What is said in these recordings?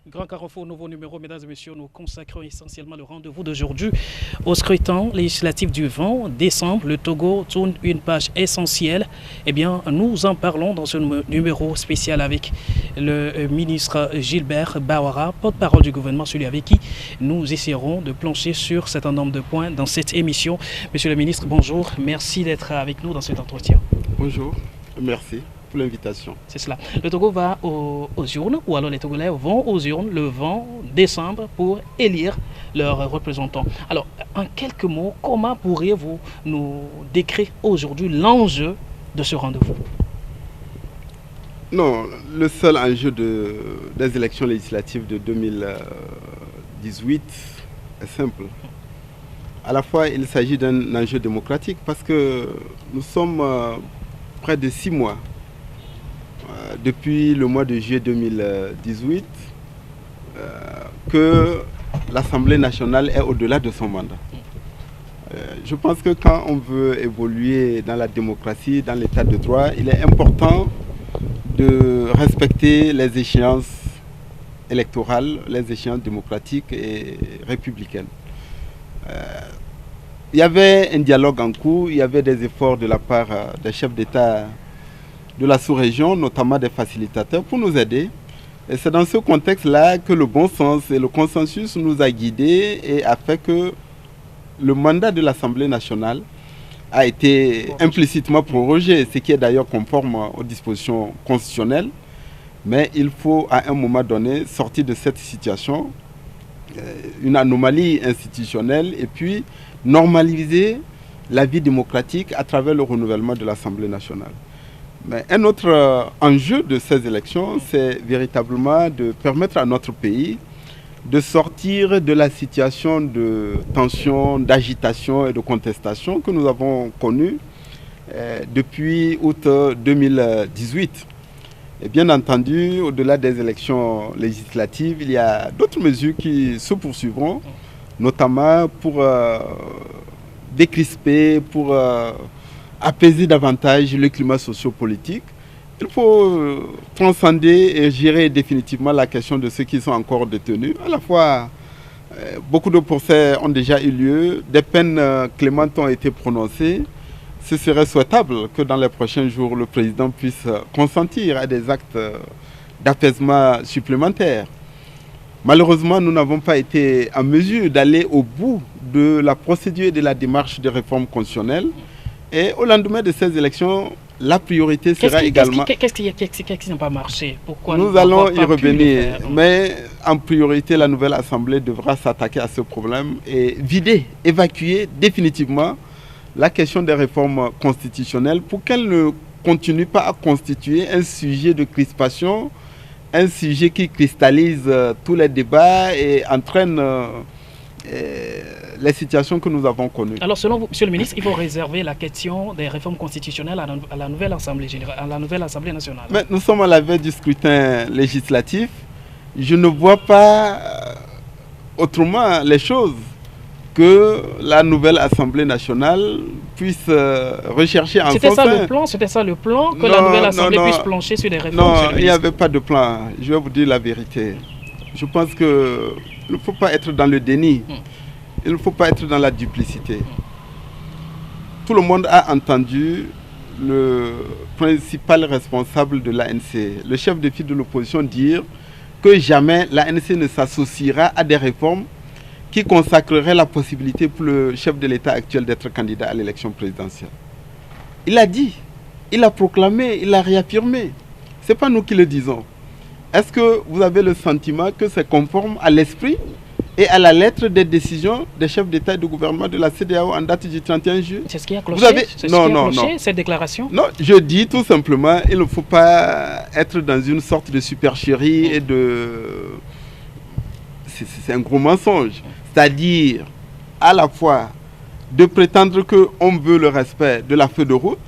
Grand Carrefour, nouveau numéro, mesdames et messieurs, nous consacrons essentiellement le rendez-vous d'aujourd'hui au scrutin législatif du 20 décembre. Le Togo tourne une page essentielle. Eh bien, nous en parlons dans ce numéro spécial avec le ministre Gilbert Bawara, porte-parole du gouvernement, celui avec qui nous essaierons de plancher sur un certain nombre de points dans cette émission. Monsieur le ministre, bonjour. Merci d'être avec nous dans cet entretien. Bonjour, merci pour l'invitation. C'est cela. Le Togo va aux urnes, ou alors les Togolais vont aux urnes le 20 décembre pour élire leurs représentants. Alors, en quelques mots, comment pourriez-vous nous décrire aujourd'hui l'enjeu de ce rendez-vous? Non, le seul enjeu des élections législatives de 2018 est simple. À la fois, il s'agit d'un enjeu démocratique parce que nous sommes près de 6 mois depuis le mois de juillet 2018 que l'Assemblée nationale est au-delà de son mandat. Je pense que quand on veut évoluer dans la démocratie, dans l'état de droit, il est important de respecter les échéances électorales, les échéances démocratiques et républicaines. Il y avait un dialogue en cours, il y avait des efforts de la part des chefs d'État de la sous-région, notamment des facilitateurs, pour nous aider. Et c'est dans ce contexte-là que le bon sens et le consensus nous a guidés et a fait que le mandat de l'Assemblée nationale a été implicitement prorogé, ce qui est d'ailleurs conforme aux dispositions constitutionnelles. Mais il faut à un moment donné sortir de cette situation, une anomalie institutionnelle, et puis normaliser la vie démocratique à travers le renouvellement de l'Assemblée nationale. Mais un autre enjeu de ces élections, c'est véritablement de permettre à notre pays de sortir de la situation de tension, d'agitation et de contestation que nous avons connue depuis août 2018. Et bien entendu, au-delà des élections législatives, il y a d'autres mesures qui se poursuivront, notamment pour décrisper, pour apaiser davantage le climat socio-politique. Il faut transcender et gérer définitivement la question de ceux qui sont encore détenus. À la fois, beaucoup de procès ont déjà eu lieu, des peines clémentes ont été prononcées. Ce serait souhaitable que dans les prochains jours, le président puisse consentir à des actes d'apaisement supplémentaires. Malheureusement, nous n'avons pas été en mesure d'aller au bout de la procédure et de la démarche de réforme constitutionnelle. Et au lendemain de ces élections, la priorité sera également... Qu'est-ce qui n'a pas marché? Pourquoi nous allons y revenir. Mais en priorité, la nouvelle Assemblée devra s'attaquer à ce problème et vider, évacuer définitivement la question des réformes constitutionnelles pour qu'elle ne continue pas à constituer un sujet de crispation, un sujet qui cristallise tous les débats et entraîne les situations que nous avons connues. Alors, selon vous, Monsieur le ministre, il faut réserver la question des réformes constitutionnelles à la nouvelle Assemblée générale, à la nouvelle Assemblée nationale. Mais nous sommes à la veille du scrutin législatif. Je ne vois pas autrement les choses que la nouvelle Assemblée nationale puisse rechercher en son sein. C'était ça le plan, que la nouvelle Assemblée puisse plancher sur des réformes. Non, il n'y avait pas de plan. Je vais vous dire la vérité. Je pense qu'il ne faut pas être dans le déni. Il ne faut pas être dans la duplicité. Tout le monde a entendu le principal responsable de l'ANC, le chef de file de l'opposition, dire que jamais l'ANC ne s'associera à des réformes qui consacreraient la possibilité pour le chef de l'État actuel d'être candidat à l'élection présidentielle. Il a dit, il a proclamé, il a réaffirmé. Ce n'est pas nous qui le disons. Est-ce que vous avez le sentiment que c'est conforme à l'esprit et à la lettre des décisions des chefs d'État et de gouvernement de la CEDEAO en date du 31 juillet? C'est ce qui a cloché, cette déclaration? Non, je dis tout simplement, il ne faut pas être dans une sorte de supercherie et de... C'est un gros mensonge. C'est-à-dire, à la fois, de prétendre qu'on veut le respect de la feuille de route,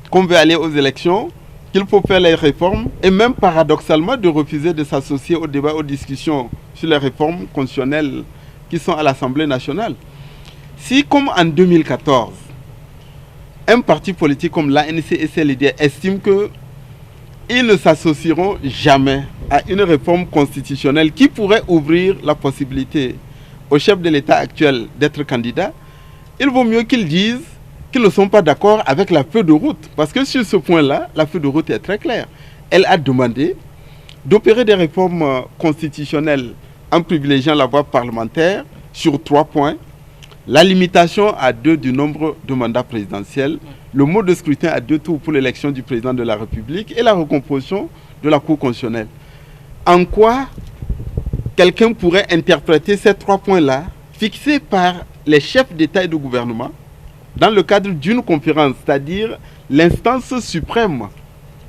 qu'on veut aller aux élections, qu'il faut faire les réformes, et même paradoxalement de refuser de s'associer au débat, aux discussions sur les réformes constitutionnelles qui sont à l'Assemblée nationale. Si, comme en 2014, un parti politique comme l'ANC et CLD estime que ils ne s'associeront jamais à une réforme constitutionnelle qui pourrait ouvrir la possibilité au chef de l'État actuel d'être candidat. Il vaut mieux qu'ils disent qu'ils ne sont pas d'accord avec la feuille de route. Parce que sur ce point-là, la feuille de route est très claire. Elle a demandé d'opérer des réformes constitutionnelles en privilégiant la voie parlementaire sur 3 points. La limitation à 2 du nombre de mandats présidentiels, le mode de scrutin à 2 tours pour l'élection du président de la République et la recomposition de la Cour constitutionnelle. En quoi quelqu'un pourrait interpréter ces 3 points-là, fixés par les chefs d'État et de gouvernement, dans le cadre d'une conférence, c'est-à-dire l'instance suprême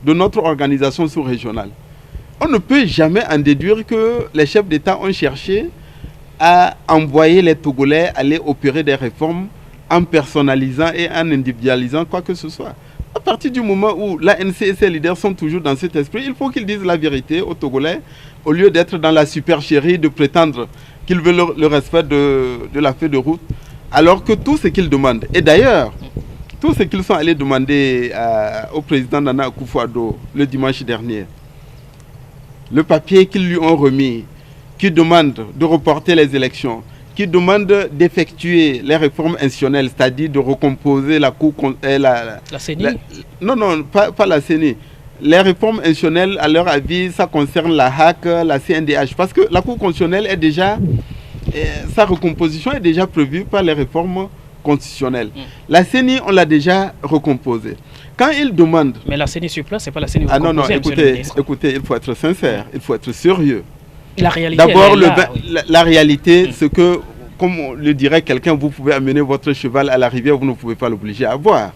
de notre organisation sous-régionale? On ne peut jamais en déduire que les chefs d'État ont cherché à envoyer les Togolais aller opérer des réformes en personnalisant et en individualisant quoi que ce soit. À partir du moment où l'ANC et ses leaders sont toujours dans cet esprit, il faut qu'ils disent la vérité aux Togolais, au lieu d'être dans la supercherie, de prétendre qu'ils veulent le respect de la feuille de route, alors que tout ce qu'ils demandent, et d'ailleurs, tout ce qu'ils sont allés demander au président Nana Akufo-Addo le dimanche dernier, le papier qu'ils lui ont remis, qui demande de reporter les élections, qui demande d'effectuer les réformes institutionnelles, c'est-à-dire de recomposer la Cour... la CENI. Non, pas la CENI. Les réformes institutionnelles, à leur avis, ça concerne la HAC, la CNDH, parce que la Cour constitutionnelle est déjà... sa recomposition est déjà prévue par les réformes constitutionnelles. La CENI, on l'a déjà recomposée. Quand ils demandent... Mais la CENI sur place, c'est pas la CENI recomposée. Ah non, écoutez, il faut être sincère, il faut être sérieux. La réalité, d'abord, la réalité, c'est que, comme le dirait quelqu'un, vous pouvez amener votre cheval à la rivière, vous ne pouvez pas l'obliger à boire.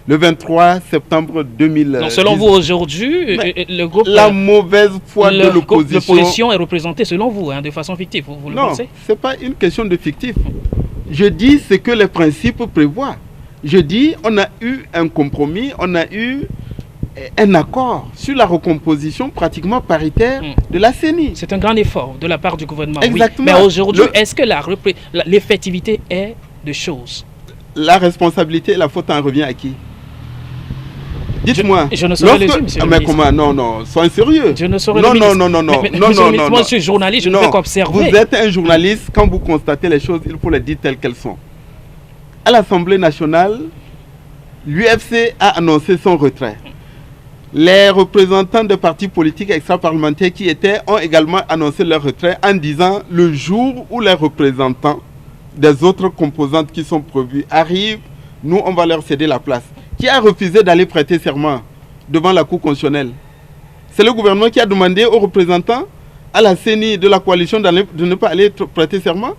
Le 23 septembre 2000... Donc, selon vous, aujourd'hui, le groupe... La mauvaise foi de l'opposition... L'opposition est représentée, selon vous, de façon fictive, vous le pensez? Non, ce n'est pas une question de fictif. Je dis ce que les principes prévoient. Je dis, on a eu un compromis, on a eu un accord sur la recomposition pratiquement paritaire de la CENI. C'est un grand effort de la part du gouvernement. Exactement. Oui. Mais aujourd'hui, est-ce que l'effectivité est de choses? La responsabilité et la faute en revient à qui? Dites-moi. Je ne saurais le dire, monsieur le ministre. Mais comment? Non, soyez sérieux. Je ne saurais le ministre. Non. Moi, je suis journaliste, je ne fais qu'observer. Vous êtes un journaliste, quand vous constatez les choses, il faut les dire telles qu'elles sont. À l'Assemblée nationale, l'UFC a annoncé son retrait. Les représentants des partis politiques extra-parlementaires qui étaient ont également annoncé leur retrait en disant le jour où les représentants des autres composantes qui sont prévues arrivent, nous on va leur céder la place. Qui a refusé d'aller prêter serment devant la Cour constitutionnelle? C'est le gouvernement qui a demandé aux représentants à la CENI de la coalition de ne pas aller prêter serment.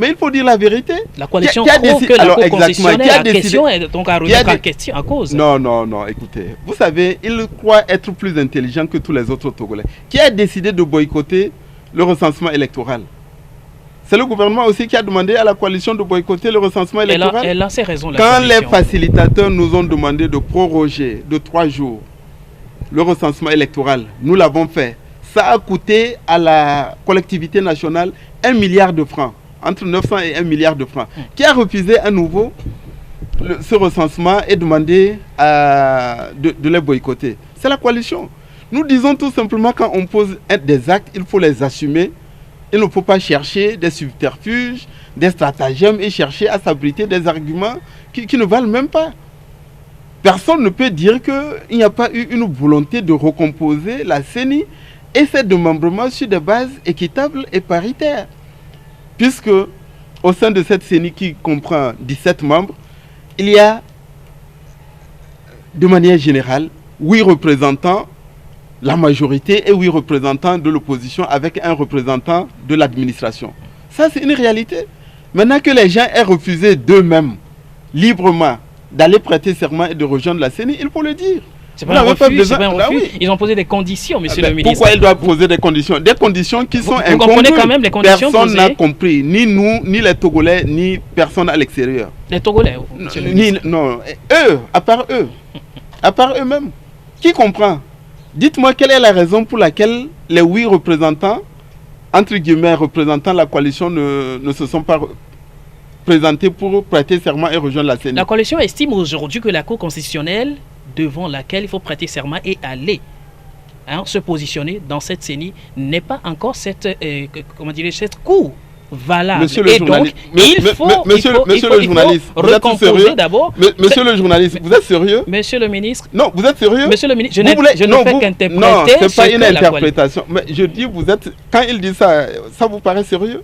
Mais il faut dire la vérité. La coalition trouve que la Cour constitutionnelle, la question est donc à remettre en question, en cause. Non, écoutez. Vous savez, il croit être plus intelligent que tous les autres Togolais. Qui a décidé de boycotter le recensement électoral? C'est le gouvernement aussi qui a demandé à la coalition de boycotter le recensement électoral. Elle a ses raisons. Quand les facilitateurs nous ont demandé de proroger de 3 jours le recensement électoral, nous l'avons fait. Ça a coûté à la collectivité nationale 1 milliard de francs. Entre 900 et 1 milliard de francs, qui a refusé à nouveau ce recensement et demandé de les boycotter. C'est la coalition. Nous disons tout simplement, quand on pose des actes, il faut les assumer. Il ne faut pas chercher des subterfuges, des stratagèmes et chercher à s'abriter des arguments qui ne valent même pas. Personne ne peut dire qu'il n'y a pas eu une volonté de recomposer la CENI et ses démembrements sur des bases équitables et paritaires. Puisque au sein de cette CENI qui comprend 17 membres, il y a de manière générale 8 représentants, la majorité, et 8 représentants de l'opposition avec un représentant de l'administration. Ça, c'est une réalité. Maintenant que les gens aient refusé d'eux-mêmes, librement, d'aller prêter serment et de rejoindre la CENI, il faut le dire. C'est pas un refus, c'est pas un refus. Oui. Ils ont posé des conditions, monsieur le ministre. Pourquoi ils doivent poser des conditions? Des conditions qui sont incongrues. Vous comprenez quand même les conditions Personne n'a compris, ni nous, ni les Togolais, ni personne à l'extérieur. Les Togolais, monsieur le ministre. Non, eux, à part eux-mêmes. Qui comprend? Dites-moi quelle est la raison pour laquelle les 8 représentants, entre guillemets, représentants de la coalition ne se sont pas présentés pour prêter serment et rejoindre la CENI. La coalition estime aujourd'hui que la Cour constitutionnelle devant laquelle il faut prêter serment et aller se positionner dans cette CENI n'est pas encore cette cour valable. Monsieur le et journaliste, donc, monsieur le journaliste, vous êtes sérieux d'abord. Monsieur le journaliste, vous êtes sérieux? Monsieur le ministre. Non, vous êtes sérieux? Monsieur le ministre, je ne fais qu'interpréter. Non, c'est pas une interprétation. Mais je dis, vous êtes. Quand il dit ça, ça vous paraît sérieux?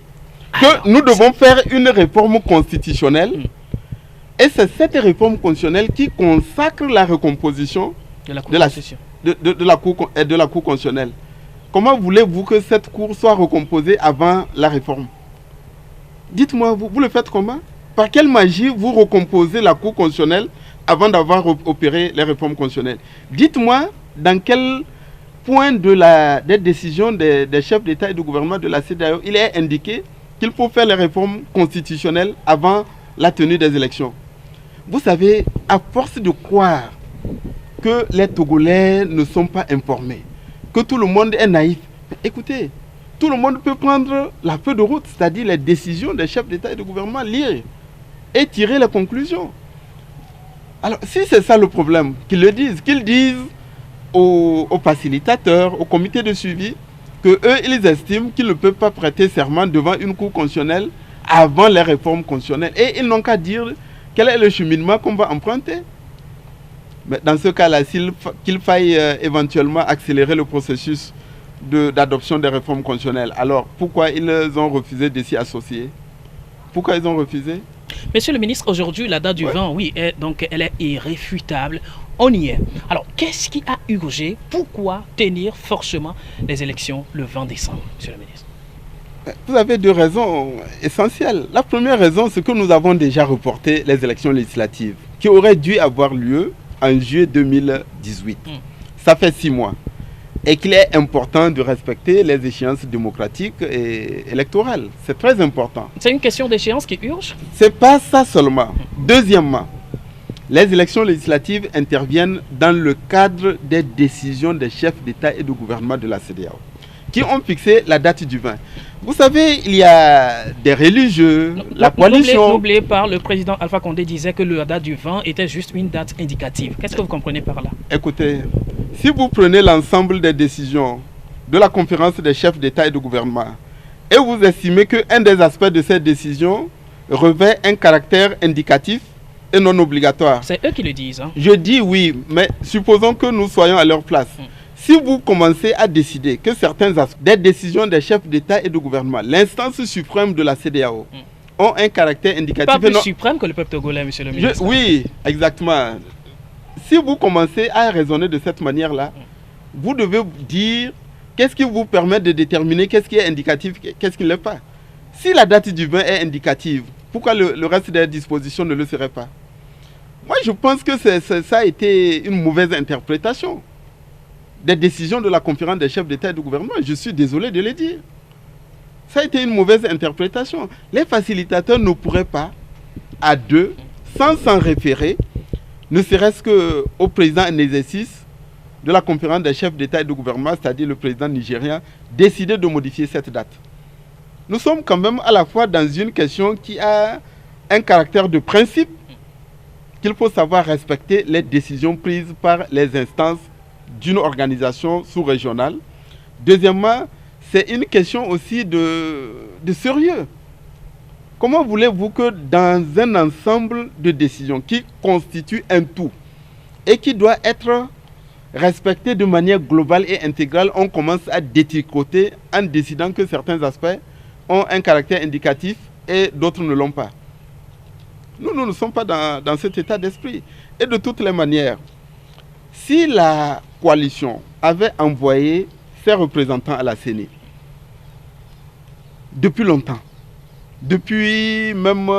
Que nous devons faire une réforme constitutionnelle. Et c'est cette réforme constitutionnelle qui consacre la recomposition de la Cour constitutionnelle. Comment voulez-vous que cette Cour soit recomposée avant la réforme? Dites-moi, vous le faites comment? Par quelle magie vous recomposez la Cour constitutionnelle avant d'avoir opéré les réformes constitutionnelles? Dites-moi dans quel point des décisions des chefs d'État et de gouvernement de la CEDEAO il est indiqué qu'il faut faire les réformes constitutionnelles avant la tenue des élections. Vous savez, à force de croire que les Togolais ne sont pas informés, que tout le monde est naïf, écoutez, tout le monde peut prendre la feuille de route, c'est-à-dire les décisions des chefs d'État et de gouvernement, lire et tirer les conclusions. Alors, si c'est ça le problème, qu'ils le disent, aux facilitateurs, au comité de suivi, que eux, ils estiment qu'ils ne peuvent pas prêter serment devant une cour constitutionnelle avant les réformes constitutionnelles. Et ils n'ont qu'à dire quel est le cheminement qu'on va emprunter. Mais dans ce cas-là, qu'il faille éventuellement accélérer le processus d'adoption des réformes constitutionnelles, alors pourquoi ils ont refusé de s'y associer? Pourquoi ils ont refusé? Monsieur le ministre, aujourd'hui, la date du 20, oui, elle est irréfutable. On y est. Alors, qu'est-ce qui a urgé? Pourquoi tenir forcément les élections le 20 décembre, monsieur le ministre? Vous avez deux raisons essentielles. La première raison, c'est que nous avons déjà reporté les élections législatives qui auraient dû avoir lieu en juillet 2018. Ça fait 6 mois. Et qu'il est important de respecter les échéances démocratiques et électorales. C'est très important. C'est une question d'échéance qui urge? C'est pas ça seulement. Deuxièmement, les élections législatives interviennent dans le cadre des décisions des chefs d'État et de gouvernement de la CEDEAO qui ont fixé la date du 20. Vous savez, il y a des religieux, la coalition... N'oubliez pas, le président Alpha Condé disait que la date du 20 était juste une date indicative. Qu'est-ce que vous comprenez par là? Écoutez, si vous prenez l'ensemble des décisions de la conférence des chefs d'État et de gouvernement et vous estimez qu'un des aspects de cette décision revêt un caractère indicatif et non obligatoire. C'est eux qui le disent. Hein? Je dis oui, mais supposons que nous soyons à leur place. Si vous commencez à décider que certains aspects des décisions des chefs d'État et de gouvernement, l'instance suprême de la CEDEAO, ont un caractère indicatif... Pas plus suprême que le peuple togolais, monsieur le ministre. Oui, exactement. Si vous commencez à raisonner de cette manière-là, vous devez dire qu'est-ce qui vous permet de déterminer qu'est-ce qui est indicatif, qu'est-ce qui ne l'est pas. Si la date du 20 est indicative, pourquoi le reste des dispositions ne le serait pas? Moi, je pense que ça a été une mauvaise interprétation des décisions de la conférence des chefs d'État et de gouvernement. Je suis désolé de le dire. Ça a été une mauvaise interprétation. Les facilitateurs ne pourraient pas, à deux, sans s'en référer, ne serait-ce qu'au président en exercice de la conférence des chefs d'État et de gouvernement, c'est-à-dire le président nigérien, décider de modifier cette date. Nous sommes quand même à la fois dans une question qui a un caractère de principe, qu'il faut savoir respecter les décisions prises par les instances d'une organisation sous-régionale. Deuxièmement, c'est une question aussi de sérieux. Comment voulez-vous que dans un ensemble de décisions qui constitue un tout et qui doit être respecté de manière globale et intégrale, on commence à détricoter en décidant que certains aspects ont un caractère indicatif et d'autres ne l'ont pas? Nous ne sommes pas dans cet état d'esprit. Et de toutes les manières, si la coalition avait envoyé ses représentants à la CENI depuis longtemps, depuis même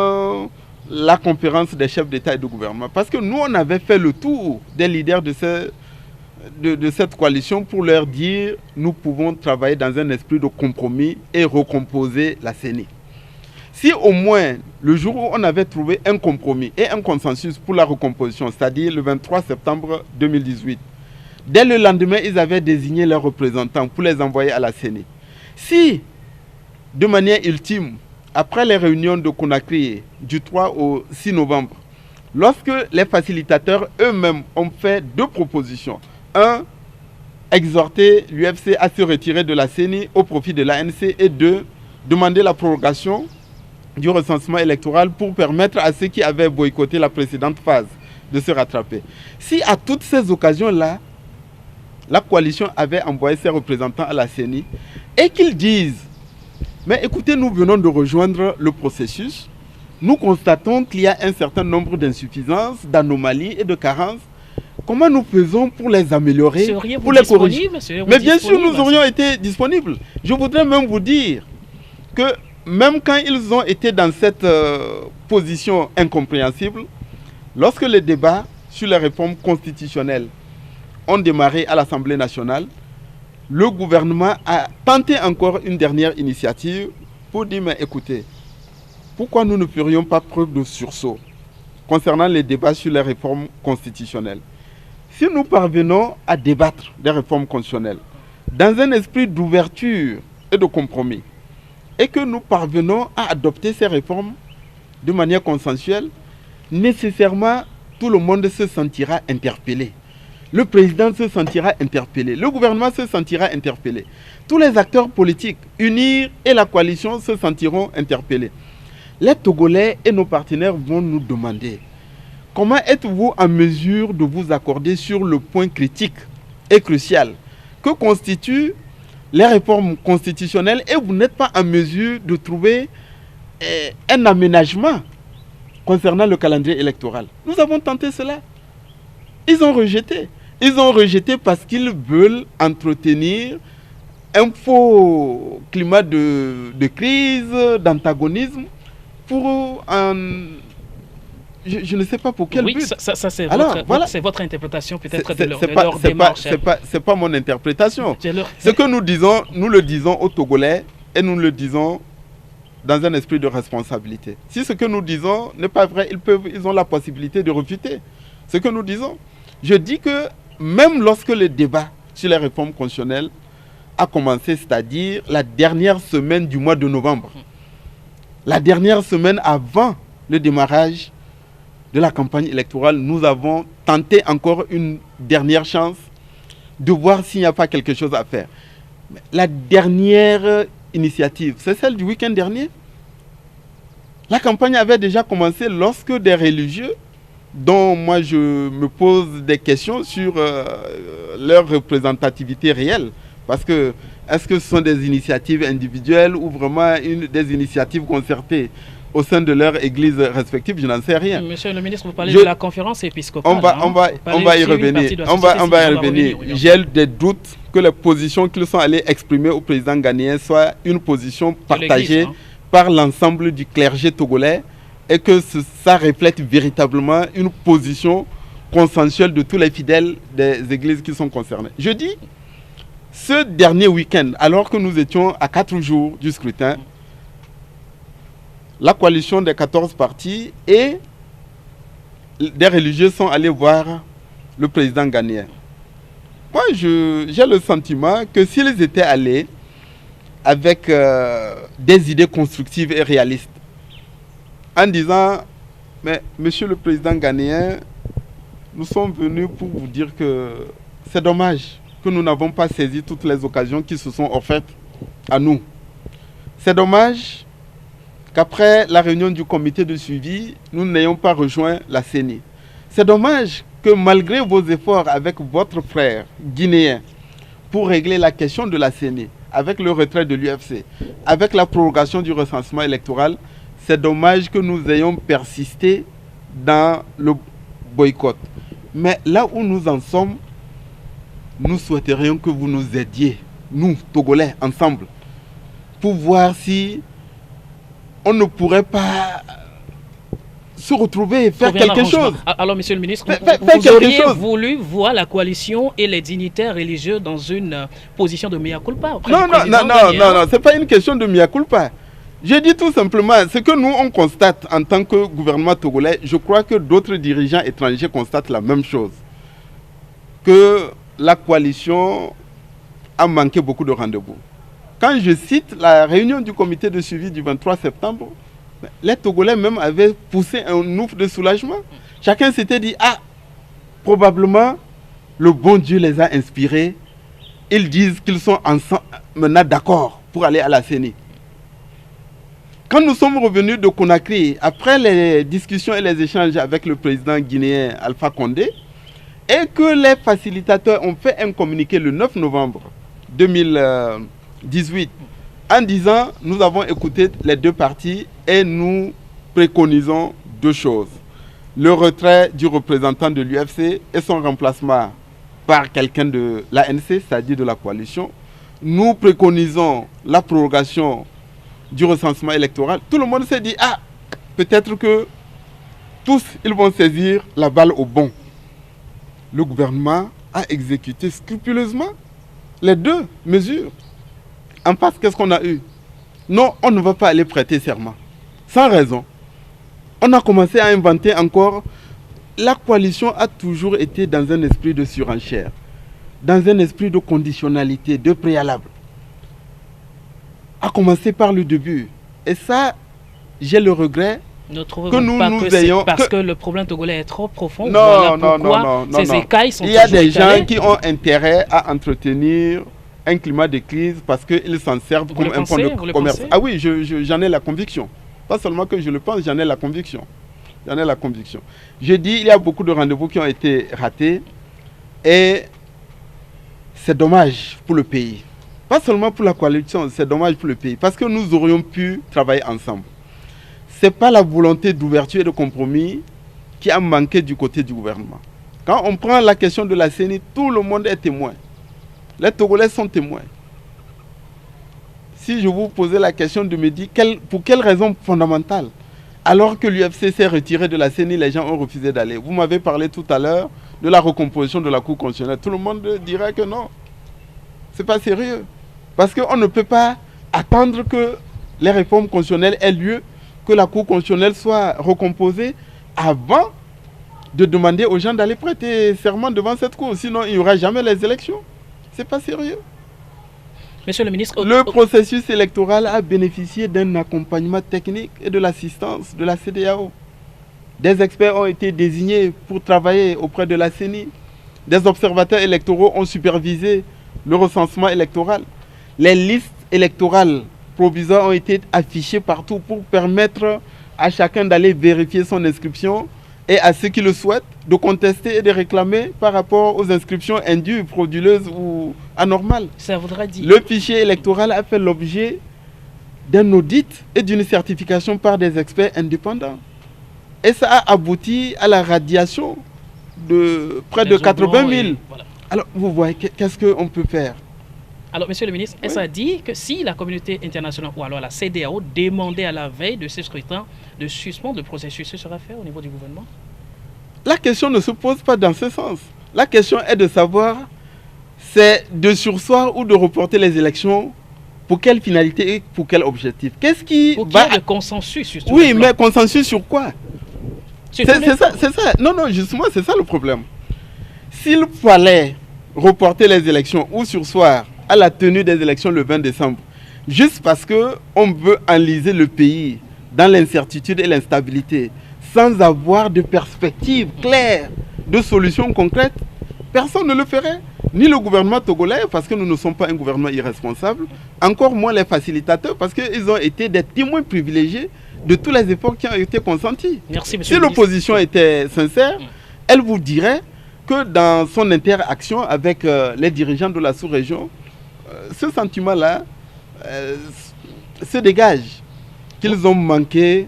la conférence des chefs d'État et de gouvernement, parce que nous, on avait fait le tour des leaders de cette coalition pour leur dire nous pouvons travailler dans un esprit de compromis et recomposer la CENI. Si au moins le jour où on avait trouvé un compromis et un consensus pour la recomposition, c'est-à-dire le 23 septembre 2018, dès le lendemain, ils avaient désigné leurs représentants pour les envoyer à la CENI. Si, de manière ultime, après les réunions de Conakry du 3 au 6 novembre, lorsque les facilitateurs eux-mêmes ont fait 2 propositions, exhorter l'UFC à se retirer de la CENI au profit de l'ANC et de demander la prorogation du recensement électoral pour permettre à ceux qui avaient boycotté la précédente phase de se rattraper. Si à toutes ces occasions-là, la coalition avait envoyé ses représentants à la CENI et qu'ils disent « Mais écoutez, nous venons de rejoindre le processus, nous constatons qu'il y a un certain nombre d'insuffisances, d'anomalies et de carences. Comment nous faisons pour les améliorer, pour les corriger ?» Mais bien sûr, nous aurions été disponibles. Je voudrais même vous dire que même quand ils ont été dans cette position incompréhensible, lorsque les débats sur les réformes constitutionnelles ont démarré à l'Assemblée nationale, le gouvernement a tenté encore une dernière initiative pour dire, mais écoutez, pourquoi nous ne ferions pas preuve de sursaut concernant les débats sur les réformes constitutionnelles? Si nous parvenons à débattre des réformes constitutionnelles dans un esprit d'ouverture et de compromis, et que nous parvenons à adopter ces réformes de manière consensuelle, nécessairement tout le monde se sentira interpellé. Le président se sentira interpellé, le gouvernement se sentira interpellé. Tous les acteurs politiques, UNIR et la coalition se sentiront interpellés. Les Togolais et nos partenaires vont nous demander comment êtes-vous en mesure de vous accorder sur le point critique et crucial que constituent les réformes constitutionnelles et vous n'êtes pas en mesure de trouver un aménagement concernant le calendrier électoral. Nous avons tenté cela. Ils ont rejeté. Ils ont rejeté parce qu'ils veulent entretenir un faux climat de crise, d'antagonisme pour je ne sais pas pour quel but. Ça c'est votre interprétation peut-être de leur démarche. C'est pas mon interprétation. Ce que nous disons, nous le disons aux Togolais et nous le disons dans un esprit de responsabilité. Si ce que nous disons n'est pas vrai, ils ont la possibilité de refuter ce que nous disons. Je dis que même lorsque le débat sur les réformes constitutionnelles a commencé, c'est-à-dire la dernière semaine du mois de novembre, la dernière semaine avant le démarrage de la campagne électorale, nous avons tenté encore une dernière chance de voir s'il n'y a pas quelque chose à faire. La dernière initiative, c'est celle du week-end dernier. La campagne avait déjà commencé lorsque des religieux, dont moi je me pose des questions sur leur représentativité réelle, parce que est-ce que ce sont des initiatives individuelles ou vraiment des initiatives concertées au sein de leur église respective, je n'en sais rien. Monsieur le ministre, vous parlez de la conférence épiscopale. On va y revenir. J'ai des doutes que les positions qu'ils sont allés exprimer au président ghanéen soient une position partagée par l'ensemble du clergé togolais et que ça reflète véritablement une position consensuelle de tous les fidèles des églises qui sont concernées. Je dis, ce dernier week-end, alors que nous étions à 4 jours du scrutin, la coalition des 14 partis et des religieux sont allés voir le président ghanéen. Moi, j'ai le sentiment que s'ils étaient allés avec des idées constructives et réalistes, en disant, mais monsieur le président ghanéen, nous sommes venus pour vous dire que c'est dommage que nous n'avons pas saisi toutes les occasions qui se sont offertes à nous. C'est dommage qu'après la réunion du comité de suivi, nous n'ayons pas rejoint la CENI. C'est dommage que malgré vos efforts avec votre frère guinéen pour régler la question de la CENI, avec le retrait de l'UFC, avec la prorogation du recensement électoral, c'est dommage que nous ayons persisté dans le boycott. Mais là où nous en sommes, nous souhaiterions que vous nous aidiez, nous, Togolais, ensemble, pour voir si on ne pourrait pas se retrouver et faire quelque chose. Alors, monsieur le ministre, vous auriez voulu voir la coalition et les dignitaires religieux dans une position de mea culpa? Non, ce n'est pas une question de mea culpa. Je dis tout simplement, ce que nous, on constate en tant que gouvernement togolais, je crois que d'autres dirigeants étrangers constatent la même chose. Que la coalition a manqué beaucoup de rendez-vous. Quand je cite la réunion du comité de suivi du 23 septembre, les Togolais même avaient poussé un ouf de soulagement. Chacun s'était dit, ah, probablement, le bon Dieu les a inspirés ils disent qu'ils sont maintenant d'accord pour aller à la CENI. Quand nous sommes revenus de Conakry, après les discussions et les échanges avec le président guinéen Alpha Condé, et que les facilitateurs ont fait un communiqué le 9 novembre 2018 en disant « Nous avons écouté les deux parties et nous préconisons deux choses. Le retrait du représentant de l'UFC et son remplacement par quelqu'un de l'ANC, c'est-à-dire de la coalition. Nous préconisons la prorogation du recensement électoral. » Tout le monde s'est dit « Ah, peut-être que tous, ils vont saisir la balle au bon. » Le gouvernement a exécuté scrupuleusement les deux mesures. En face, qu'est-ce qu'on a eu? Non, on ne va pas aller prêter serment. Sans raison. On a commencé à inventer encore. La coalition a toujours été dans un esprit de surenchère, dans un esprit de conditionnalité, de préalable. A commencer par le début. Et ça, j'ai le regret que nous ayons... Parce que le problème togolais est trop profond. Non, non. Ces écailles sont... Il y a des gens qui ont intérêt à entretenir un climat de crise parce qu'ils s'en servent comme un point de commerce. Ah oui, j'en ai la conviction. Pas seulement que je le pense, j'en ai la conviction. J'en ai la conviction. Je dis, il y a beaucoup de rendez-vous qui ont été ratés et c'est dommage pour le pays. Pas seulement pour la coalition, c'est dommage pour le pays parce que nous aurions pu travailler ensemble. Ce n'est pas la volonté d'ouverture et de compromis qui a manqué du côté du gouvernement. Quand on prend la question de la CENI, tout le monde est témoin. Les Togolais sont témoins. Si je vous posais la question de me dire pour quelle raison fondamentale, alors que l'UFC s'est retiré de la CENI, les gens ont refusé d'aller. Vous m'avez parlé tout à l'heure de la recomposition de la Cour constitutionnelle. Tout le monde dirait que non. Ce n'est pas sérieux. Parce qu'on ne peut pas attendre que les réformes constitutionnelles aient lieu, que la Cour constitutionnelle soit recomposée avant de demander aux gens d'aller prêter serment devant cette Cour. Sinon, il n'y aura jamais les élections. Ce n'est pas sérieux. Monsieur le ministre... Le processus électoral a bénéficié d'un accompagnement technique et de l'assistance de la CEDEAO. Des experts ont été désignés pour travailler auprès de la CENI. Des observateurs électoraux ont supervisé le recensement électoral. Les listes électorales provisoires ont été affichées partout pour permettre à chacun d'aller vérifier son inscription et à ceux qui le souhaitent de contester et de réclamer par rapport aux inscriptions indues, frauduleuses ou anormales. Ça voudrait dire... Le fichier électoral a fait l'objet d'un audit et d'une certification par des experts indépendants. Et ça a abouti à la radiation de près de 80 000. Voilà. Alors, vous voyez, qu'est-ce qu'on peut faire? Alors, monsieur le ministre, est-ce à dire que si la communauté internationale ou alors la CEDEAO demandait à la veille de ce scrutin de suspendre le processus, ce sera fait au niveau du gouvernement? La question ne se pose pas dans ce sens. La question est de savoir, c'est de surseoir ou de reporter les élections pour quelle finalité et pour quel objectif. Qu'est-ce qui pour qu'il y ait le consensus sur Oui, mais consensus sur quoi? C'est ça. Non, justement, c'est ça le problème. S'il fallait reporter les élections ou surseoir à la tenue des élections le 20 décembre, juste parce qu'on veut enliser le pays dans l'incertitude et l'instabilité, sans avoir de perspective claire, de solutions concrètes, personne ne le ferait. Ni le gouvernement togolais, parce que nous ne sommes pas un gouvernement irresponsable, encore moins les facilitateurs, parce qu'ils ont été des témoins privilégiés de tous les efforts qui ont été consentis. Merci, monsieur si l'opposition était sincère, elle vous dirait que dans son interaction avec les dirigeants de la sous-région, ce sentiment-là se dégage. Qu'ils ont manqué,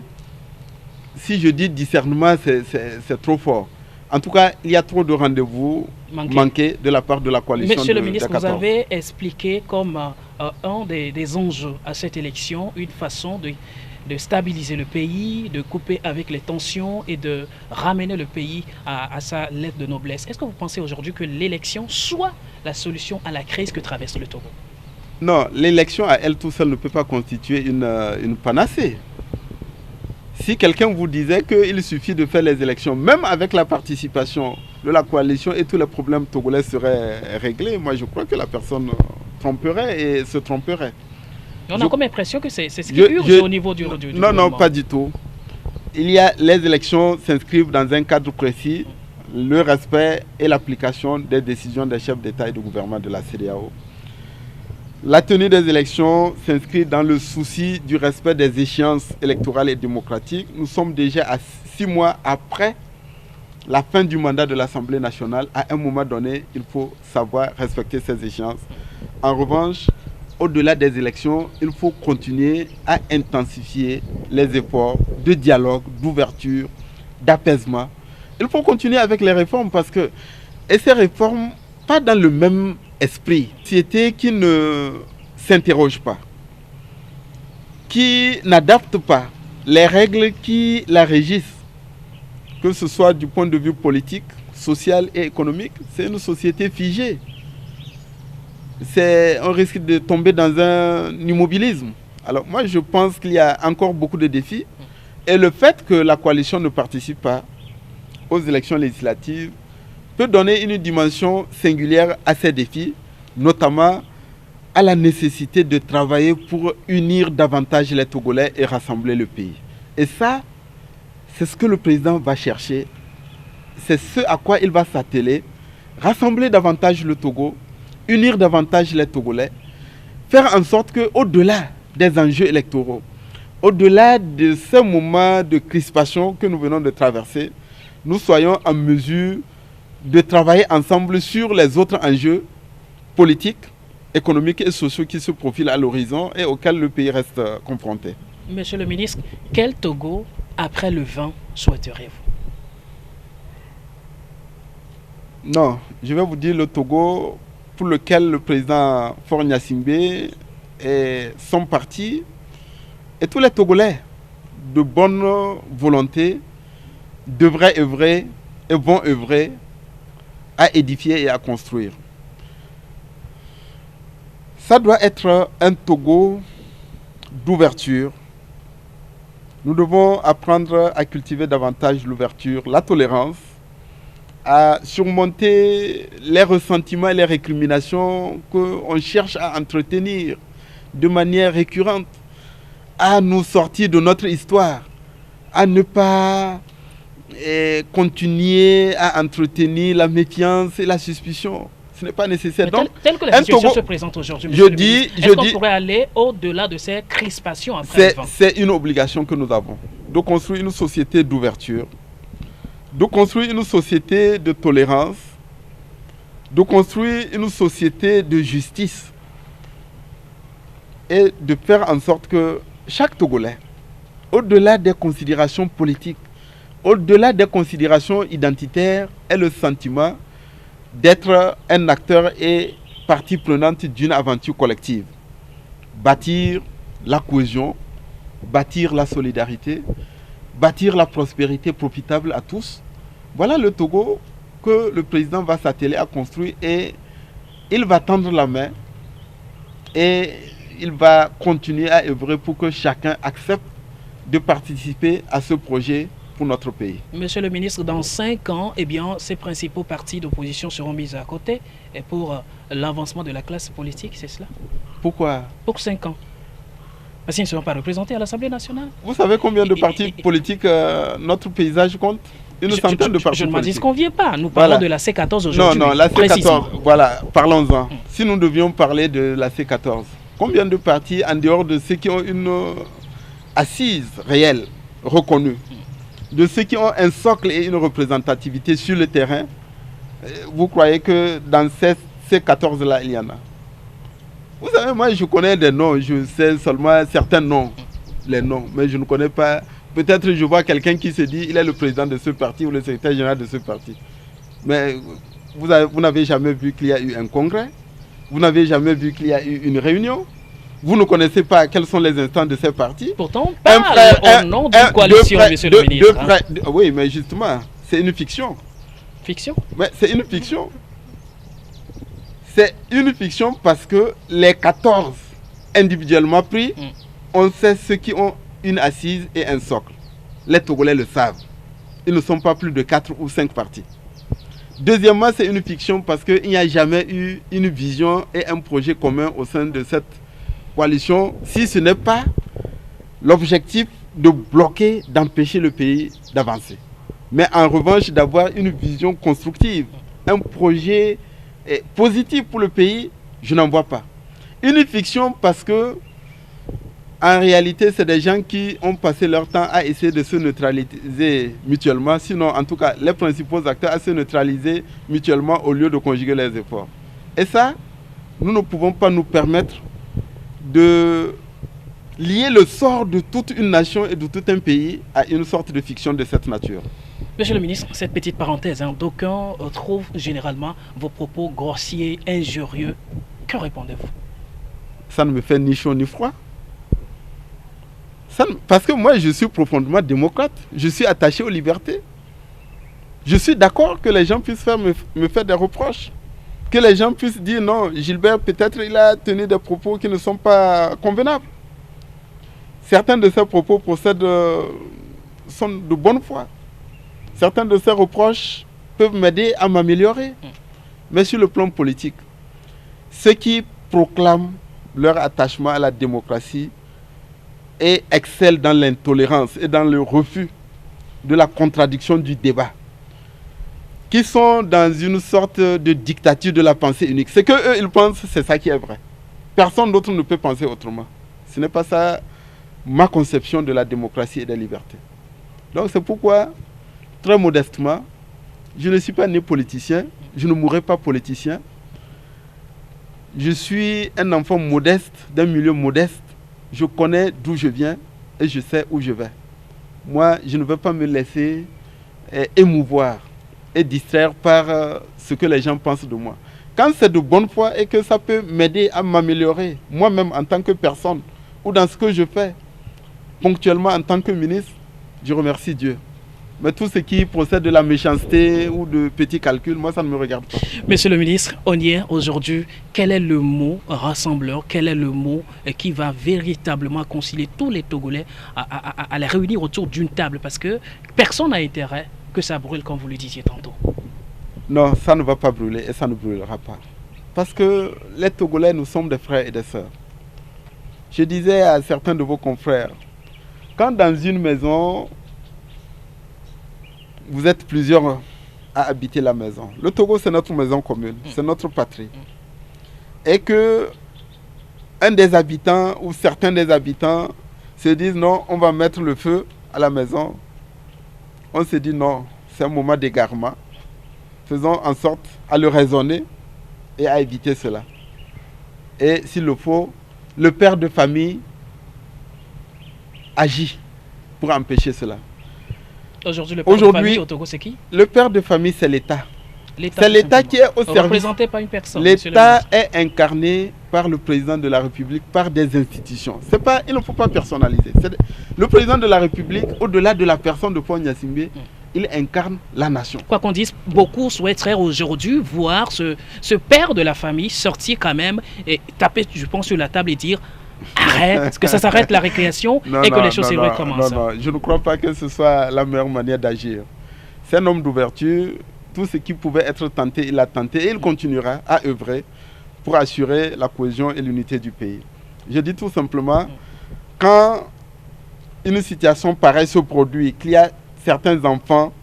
si je dis discernement, c'est trop fort. En tout cas, il y a trop de rendez-vous manqués de la part de la coalition. Monsieur le ministre, vous avez expliqué comme un des enjeux à cette élection, une façon de stabiliser le pays, de couper avec les tensions et de ramener le pays à sa lettre de noblesse. Est-ce que vous pensez aujourd'hui que l'élection soit la solution à la crise que traverse le Togo? Non, l'élection à elle tout seule ne peut pas constituer une panacée. Si quelqu'un vous disait qu'il suffit de faire les élections, même avec la participation de la coalition et tous les problèmes togolais seraient réglés, moi je crois que la personne tromperait et se tromperait. On a comme impression que c'est ce qui urge au niveau du Non, non, pas du tout. Les élections s'inscrivent dans un cadre précis, le respect et l'application des décisions des chefs d'État et de gouvernement de la CEDEAO. La tenue des élections s'inscrit dans le souci du respect des échéances électorales et démocratiques. Nous sommes déjà à 6 mois après la fin du mandat de l'Assemblée nationale. À un moment donné, il faut savoir respecter ces échéances. En revanche, au-delà des élections, il faut continuer à intensifier les efforts de dialogue, d'ouverture, d'apaisement. Il faut continuer avec les réformes et ces réformes, pas dans le même esprit. Une société qui ne s'interroge pas, qui n'adapte pas les règles qui la régissent, que ce soit du point de vue politique, social et économique, c'est une société figée. On risque de tomber dans un immobilisme. Alors moi je pense qu'il y a encore beaucoup de défis et le fait que la coalition ne participe pas aux élections législatives peut donner une dimension singulière à ces défis, notamment à la nécessité de travailler pour unir davantage les Togolais et rassembler le pays. Et ça, c'est ce que le président va chercher, c'est ce à quoi il va s'atteler, rassembler davantage le Togo, unir davantage les Togolais, faire en sorte qu'au-delà des enjeux électoraux, au-delà de ces moments de crispation que nous venons de traverser, nous soyons en mesure de travailler ensemble sur les autres enjeux politiques, économiques et sociaux qui se profilent à l'horizon et auxquels le pays reste confronté. Monsieur le ministre, quel Togo après le 20 souhaiteriez-vous? Non, je vais vous dire le Togo pour lequel le président Faure Gnassingbé et son parti et tous les Togolais de bonne volonté devraient œuvrer et vont œuvrer à édifier et à construire. Ça doit être un Togo d'ouverture. Nous devons apprendre à cultiver davantage l'ouverture, la tolérance, à surmonter les ressentiments et les récriminations qu'on cherche à entretenir de manière récurrente, à nous sortir de notre histoire, à ne pas continuer à entretenir la méfiance et la suspicion. Ce n'est pas nécessaire. Donc, tel que la situation se présente aujourd'hui, est-ce qu'on pourrait aller au-delà de ces crispations après le vent? C'est une obligation que nous avons de construire une société d'ouverture, de construire une société de tolérance, de construire une société de justice et de faire en sorte que chaque Togolais, au-delà des considérations politiques, au-delà des considérations identitaires, ait le sentiment d'être un acteur et partie prenante d'une aventure collective. Bâtir la cohésion, bâtir la solidarité, bâtir la prospérité profitable à tous. Voilà le Togo que le président va s'atteler à construire et il va tendre la main et il va continuer à œuvrer pour que chacun accepte de participer à ce projet pour notre pays. Monsieur le ministre, dans 5 ans, eh bien, ces principaux partis d'opposition seront mis à côté et pour l'avancement de la classe politique, c'est cela? Pourquoi? Pour 5 ans. Parce qu'ils ne seront pas représentés à l'Assemblée nationale. Vous savez combien de partis politiques notre paysage compte? Une centaine de partis je ne m'en politiques. disconviens pas. Nous parlons de la C14 aujourd'hui. Non, la C14, voilà, parlons-en. Si nous devions parler de la C14, combien de partis, en dehors de ceux qui ont une assise réelle, reconnue, de ceux qui ont un socle et une représentativité sur le terrain, vous croyez que dans ces 14-là, il y en a? Vous savez, moi je connais des noms, je sais seulement certains noms, les noms, mais je ne connais pas. Peut-être je vois quelqu'un qui se dit il est le président de ce parti ou le secrétaire général de ce parti. Mais vous n'avez jamais vu qu'il y a eu un congrès, vous n'avez jamais vu qu'il y a eu une réunion. Vous ne connaissez pas quels sont les instants de ces partis. Pourtant, on parle au nom d'une coalition, monsieur le ministre. Oui, mais justement, c'est une fiction. Fiction? Mais c'est une fiction. C'est une fiction parce que les 14 individuellement pris, on sait ceux qui ont une assise et un socle. Les Togolais le savent. Ils ne sont pas plus de 4 ou 5 partis. Deuxièmement, c'est une fiction parce qu'il n'y a jamais eu une vision et un projet commun au sein de cette coalition, si ce n'est pas l'objectif de bloquer, d'empêcher le pays d'avancer. Mais en revanche, d'avoir une vision constructive, un projet positif pour le pays, je n'en vois pas. Une fiction parce que, en réalité, c'est des gens qui ont passé leur temps à essayer de se neutraliser mutuellement. Sinon, en tout cas, les principaux acteurs à se neutraliser mutuellement au lieu de conjuguer les efforts. Et ça, nous ne pouvons pas nous permettre de lier le sort de toute une nation et de tout un pays à une sorte de fiction de cette nature. Monsieur le ministre, cette petite parenthèse, d'aucuns trouvent généralement vos propos grossiers, injurieux. Que répondez-vous? Ça ne me fait ni chaud ni froid. Parce que moi, je suis profondément démocrate. Je suis attaché aux libertés. Je suis d'accord que les gens puissent me faire des reproches. Que les gens puissent dire non, Gilbert, peut-être il a tenu des propos qui ne sont pas convenables. Certains de ces propos sont de bonne foi. Certains de ces reproches peuvent m'aider à m'améliorer. Mais sur le plan politique, ceux qui proclament leur attachement à la démocratie et excellent dans l'intolérance et dans le refus de la contradiction du débat, qui sont dans une sorte de dictature de la pensée unique. C'est qu'eux, ils pensent, c'est ça qui est vrai. Personne d'autre ne peut penser autrement. Ce n'est pas ça ma conception de la démocratie et des libertés. Donc c'est pourquoi, très modestement, je ne suis pas né politicien, je ne mourrai pas politicien. Je suis un enfant modeste, d'un milieu modeste. Je connais d'où je viens et je sais où je vais. Moi, je ne veux pas me laisser émouvoir et distraire par ce que les gens pensent de moi. Quand c'est de bonne foi et que ça peut m'aider à m'améliorer, moi-même en tant que personne, ou dans ce que je fais, ponctuellement en tant que ministre, je remercie Dieu. Mais tout ce qui procède de la méchanceté ou de petits calculs, moi, ça ne me regarde pas. Monsieur le ministre, on y est aujourd'hui. Quel est le mot rassembleur? Quel est le mot qui va véritablement concilier tous les Togolais à les réunir autour d'une table? Parce que personne n'a intérêt que ça brûle, comme vous le disiez tantôt. Non, ça ne va pas brûler et ça ne brûlera pas. Parce que les Togolais, nous sommes des frères et des sœurs. Je disais à certains de vos confrères, quand dans une maison, vous êtes plusieurs à habiter la maison. Le Togo, c'est notre maison commune, c'est notre patrie. Et que un des habitants ou certains des habitants se disent non, on va mettre le feu à la maison. On se dit non, c'est un moment d'égarement. Faisons en sorte à le raisonner et à éviter cela. Et s'il le faut, le père de famille agit pour empêcher cela. Aujourd'hui, le père de famille au Togo, c'est qui? Le père de famille, c'est l'État. C'est l'État qui est au service. Représenté par une personne. L'État est incarné par le président de la République, par des institutions. Il ne faut pas personnaliser. Le président de la République, au-delà de la personne de Paul Gnassingbé, il incarne la nation. Quoi qu'on dise, beaucoup souhaiteraient aujourd'hui voir ce père de la famille sortir quand même et taper, je pense, sur la table et dire arrête, que ça s'arrête la récréation et que les choses recommencent. Non, je ne crois pas que ce soit la meilleure manière d'agir. C'est un homme d'ouverture. Tout ce qui pouvait être tenté, il l'a tenté et il continuera à œuvrer pour assurer la cohésion et l'unité du pays. Je dis tout simplement, quand une situation pareille se produit, qu'il y a certains enfants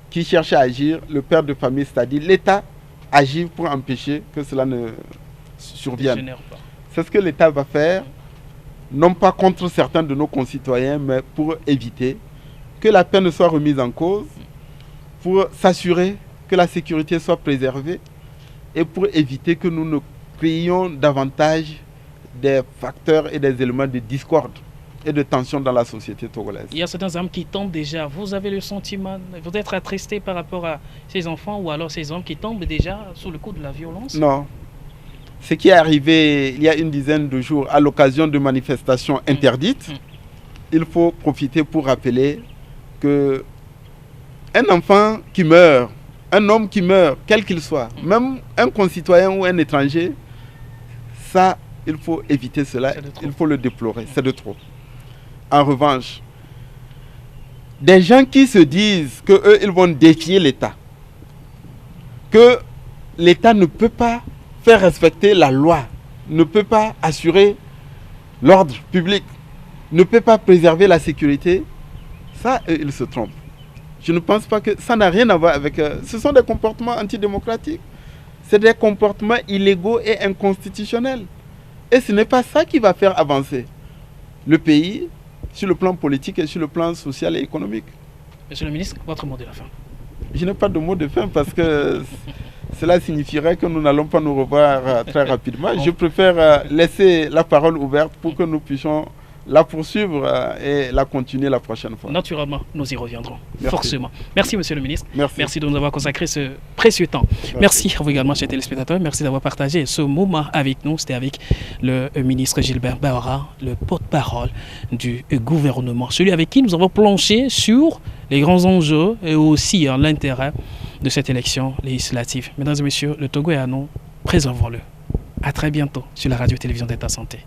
qui cherchent à agir, le père de famille, c'est-à-dire l'État, agit pour empêcher que cela ne survienne. C'est ce que l'État va faire, non pas contre certains de nos concitoyens, mais pour éviter que la paix ne soit remise en cause, pour s'assurer que la sécurité soit préservée et pour éviter que nous ne créions davantage des facteurs et des éléments de discorde et de tension dans la société togolaise. Il y a certains hommes qui tombent déjà. Vous avez le sentiment, vous êtes attristé par rapport à ces enfants ou alors ces hommes qui tombent déjà sous le coup de la violence? Non. Ce qui est arrivé il y a une dizaine de jours à l'occasion de manifestations interdites, il faut profiter pour rappeler que un enfant qui meurt, un homme qui meurt, quel qu'il soit, même un concitoyen ou un étranger, ça, il faut éviter cela, il faut le déplorer, c'est de trop. En revanche, des gens qui se disent qu'eux, ils vont défier l'État, que l'État ne peut pas faire respecter la loi, ne peut pas assurer l'ordre public, ne peut pas préserver la sécurité, ça, ils se trompent. Je ne pense pas que ça n'a rien à voir avec... ce sont des comportements antidémocratiques. C'est des comportements illégaux et inconstitutionnels. Et ce n'est pas ça qui va faire avancer le pays sur le plan politique et sur le plan social et économique. Monsieur le ministre, votre mot de la fin. Je n'ai pas de mot de fin parce que cela signifierait que nous n'allons pas nous revoir très rapidement. Je préfère laisser la parole ouverte pour que nous puissions la poursuivre et la continuer la prochaine fois. Naturellement, nous y reviendrons, Merci. forcément. Merci, monsieur le ministre. Merci. De nous avoir consacré ce précieux temps. Merci à vous également, chers téléspectateurs. Merci d'avoir partagé ce moment avec nous. C'était avec le ministre Gilbert Bahora, le porte-parole du gouvernement. Celui avec qui nous avons planché sur les grands enjeux et aussi l'intérêt de cette élection législative. Mesdames et messieurs, le Togo est à nous. Préservons-le. À très bientôt sur la radio-télévision d'État Santé.